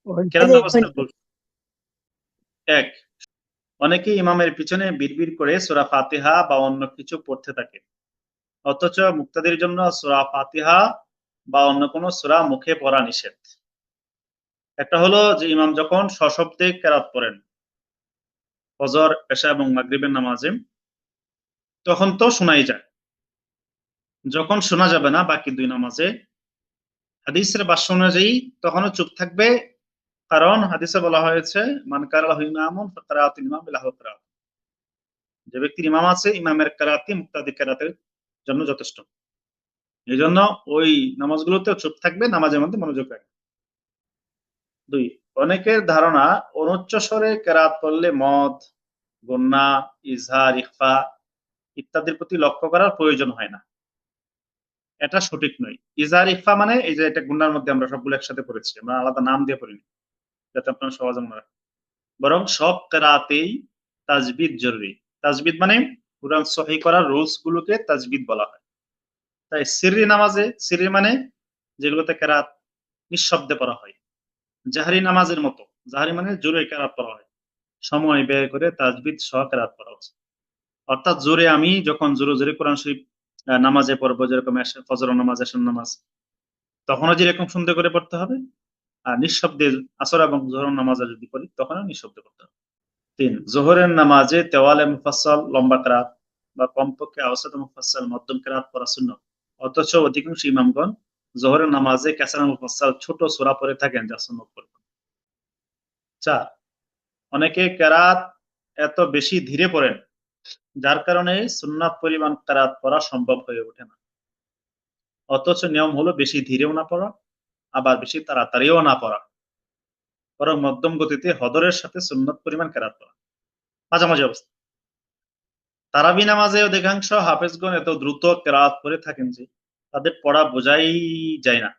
কেরাত নামাজটা ভুল। এক, অনেকে ইমামের পিছনে বিড়বিড় করে সূরা ফাতিহা বা অন্য কিছু পড়তে থাকে, অথচ মুক্তাদির জন্য সূরা ফাতিহা বা অন্য কোনো সূরা মুখে পড়া নিষেধ। একটা হলো যে ইমাম যখন সশব্দে কেরাত পড়েন ফজর, এশা এবং মাগরিবের নামাজে, তখন তো শোনাই যায়। যখন শোনা যাবে না বাকি দুই নামাজে, হাদিসের ভাষ্য অনুযায়ী তখনও চুপ থাকবে, কারণ হাদিসে বলা হয়েছে মান কারা লাহু ইমামুন ফাকারাতুল ইমাম লাহু কিরাত, যে ব্যক্তির ইমাম আছে ইমামের কেরাতি মুক্তাদি কেরাতের জন্য যথেষ্ট। এই জন্য ওই নামাজগুলোতে চুপ থাকবে, নামাজের মধ্যে মনোযোগ রাখবে। দুই, অনেকের ধারণা অনুচ্চ স্বরে কেরাত পড়লে মদ, গুন্না, ইজহার, ইখফা ইত্যাদির প্রতি লক্ষ্য করার প্রয়োজন হয় না। এটা সঠিক নয়। ইজহার, ইখফা মানে এই যে এটা গুন্নার মধ্যে আমরা সবগুলো একসাথে পড়েছি, আমরা আলাদা নাম দিয়ে পড়িনি, যাতে আপনারা সহজে মনে রাখেন। বরং সব কেরাতেই তাজবিদ জরুরি। তাজবিদ মানে কুরআন সহিহ করার রুলস গুলোকে তাজবিদ বলা হয়। তাই সিররি নামাজে, সিররি মানে যেগুলোতে কেরাত নিঃশব্দে পড়া হয়, জাহরি নামাজের মতো, জাহরি মানে জোরে কেরাত পড়া হয়, সময় ব্যয় করে তাজবিদ সহ কেরাত পড়া উচিত। অর্থাৎ জোরে, আমি যখন জোরে জোরে কোরআন শরীফ নামাজে পড়বো, যেরকম ফজর নামাজ, এশার নামাজ, তখনও যেরকম সুন্দর করে পড়তে হবে। আর নিঃশব্দে আসর এবং জোহর নামাজে যদি পড়ি তখনও নিঃশব্দে পড়তে হবে। তিন, জোহরের নামাজে তেওয়ালে মুফাসসাল লম্বা কেরাত বা কমপক্ষে আওসাত মুফাসসাল মধ্যম কেরাত পড়া সুন্নাত, অথচ অধিকাংশ ইমামগণ জোহরের নামাজে কাসরা মুফাসসাল ছোট সূরা পড়ে থাকেন, যা সুন্নাত পড়বেন। চার, অনেকে কেরাত এত বেশি ধীরে পড়েন যার কারণে সুন্নাত পরিমাণ কেরাত পড়া সম্ভব হয়ে ওঠে না। অথচ নিয়ম হলো বেশি ধীরেও না পড়া, আবার বেশি তাড়াতাড়িও না পড়া, বরং মধ্যম গতিতে হদরের সাথে সুন্নাত পরিমাণ কেরাত পড়া, মাঝামাঝি অবস্থা। তারাবি নামাজে অধিকাংশ হাফেজগণ এত দ্রুত কেরাত পড়ে থাকেন যে তাদের পড়া বোঝাই যায় না।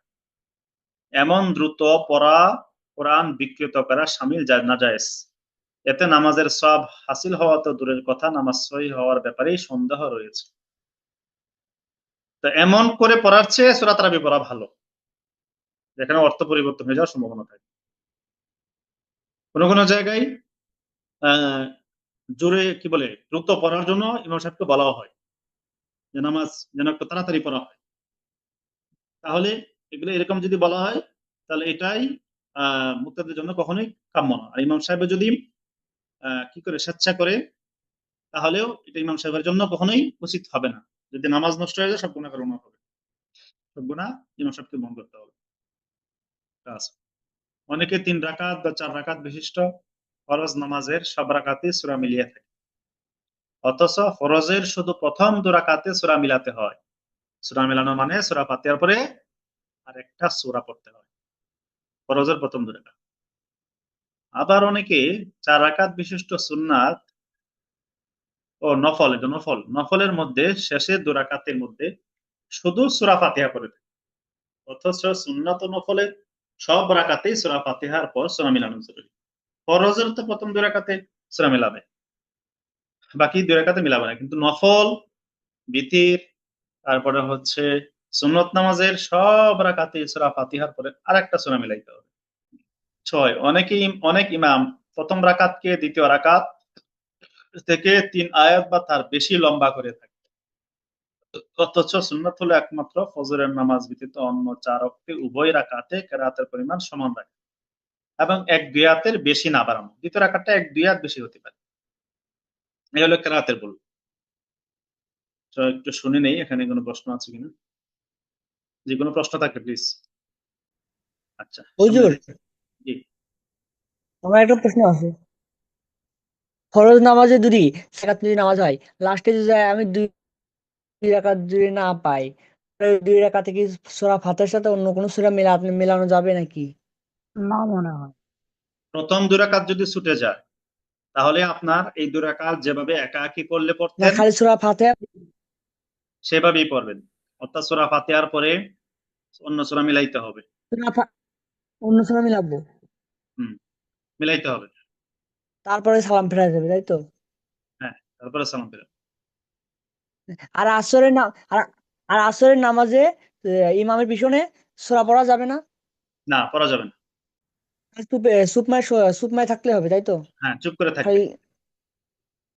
এমন দ্রুত পড়া কোরআন বিকৃত করা শামিল নাজায়েজ। এতে নামাজের সওয়াব হাসিল হওয়া তো দূরের কথা, নামাজ সহিহ হওয়ার ব্যাপারেই সন্দেহ রয়েছে। তো এমন করে পড়ার চেয়ে সূরা তারাবি পড়া ভালো, যেখানে অর্থ পরিবর্তন হয়ে যাওয়ার সম্ভাবনা থাকে। কোনো কোনো জায়গায় আহ জোরে কি বলে দ্রুত পড়ার জন্য ইমাম সাহেবকে বলাও হয় যে নামাজ যেন একটু তাড়াতাড়ি পড়া হয়। তাহলে এগুলো এরকম যদি বলা হয়, তাহলে এটাই মুক্তাদের জন্য কখনোই কাম্য না। আর ইমাম সাহেব যদি কি করে স্বেচ্ছা করে, তাহলেও এটা ইমাম সাহেবের জন্য কখনোই উচিত হবে না। যদি নামাজ নষ্ট হয়ে যায় সব গুনাহ কারণ হবে, সব গুনাহ ইমাম সাহেবকে বহন করতে হবে। ব্যাস। অনেকে 3 রাকাত বা 4 রাকাত বিশিষ্ট ফরজ নামাজের সব রাকাতে সূরা মিলিয়ে থাকে, অথচ ফরজের শুধু প্রথম 2 রাকাতে সূরা মিলাতে হয়। সূরা মিলানো মানে সূরা ফাতিহার পরে আর একটা সূরা পড়তে হয়, ফরজের প্রথম 2 রাকাত। আবার অনেকে 4 রাকাত বিশিষ্ট সুন্নাত ও নফল, এটা নফল, নফলের মধ্যে শেষের 2 রাকাতের মধ্যে শুধু সূরা ফাতিহা করে থাকে, অথচ সুন্নাত ও নফলের সব রাকাতেই সূরা ফাতিহার পর সূরা মিলানো জরুরি। ফরজের তো প্রথম 2 রাকাতে সূরা মিলাবে, বাকি 2 রাকাতে মিলাবে না, কিন্তু নফল, বিতির, তারপরে হচ্ছে সুন্নত নামাজের সব রাকাতে সূরা ফাতিহার পরে আরেকটা সূরা মিলাইতে হবে। 6, অনেক ইমাম প্রথম রাকাতকে দ্বিতীয় রাকাত থেকে 3 আয়াত বা তার বেশি লম্বা করে থাকে, অথচ সুন্নাত হলো একমাত্র ফজরের নামাজ ব্যতীত অন্য 4 ওয়াক্তে উভয় রাকাতে কেরাতের পরিমাণ সমান রাখে এবং 1-2 আয়াতের বেশি না বাড়ানো। দ্বিতীয় রাকাতটা 1-2 আয়াত বেশি হতে পারে। এই হলো কেরাতের ভুল। তো একটু শুনে নেই এখানে কোনো প্রশ্ন আছে কিনা, যে কোনো প্রশ্ন থাকলে প্লিজ। আচ্ছা, সামনে হুজুর, জি। আমার একটা প্রশ্ন আছে। ফরজ নামাজে যদি নামাজ হয়, লাস্টে যদি আমি দুই রাকাত যদি না পাই, তাহলে 2 রাকাতে কি সূরা ফাতিহার সাথে অন্য কোনো সূরা মেলানো যাবে নাকি? না মনে হয়। প্রথম 2 রাকাত যদি ছুটে যায়, তাহলে আপনার এই 2 রাকাত যেভাবে একাকি করলে না, পড়তেন খালি সূরা ফাতিহা। সেভাবেই পড়বেন, অর্থাৎ সূরা ফাতিহার পরে অন্য সূরা মিলাইতে হবে। সূরা অন্য সূরা মিলাবো, হুম, মিলাইতে হবে। তারপরে সালাম ফেরা যাবে, তাই তো? হ্যাঁ, তারপরে সালাম ফিরান। আর আসরের না আর আর আসরের নামাজে ইমামের পিছনে সূরা পড়া যাবে না? না, পড়া যাবে না। সুপ সুপ মায় থাকলে হবে তাই তো? হ্যাঁ, চুপ করে থাকবে। খালি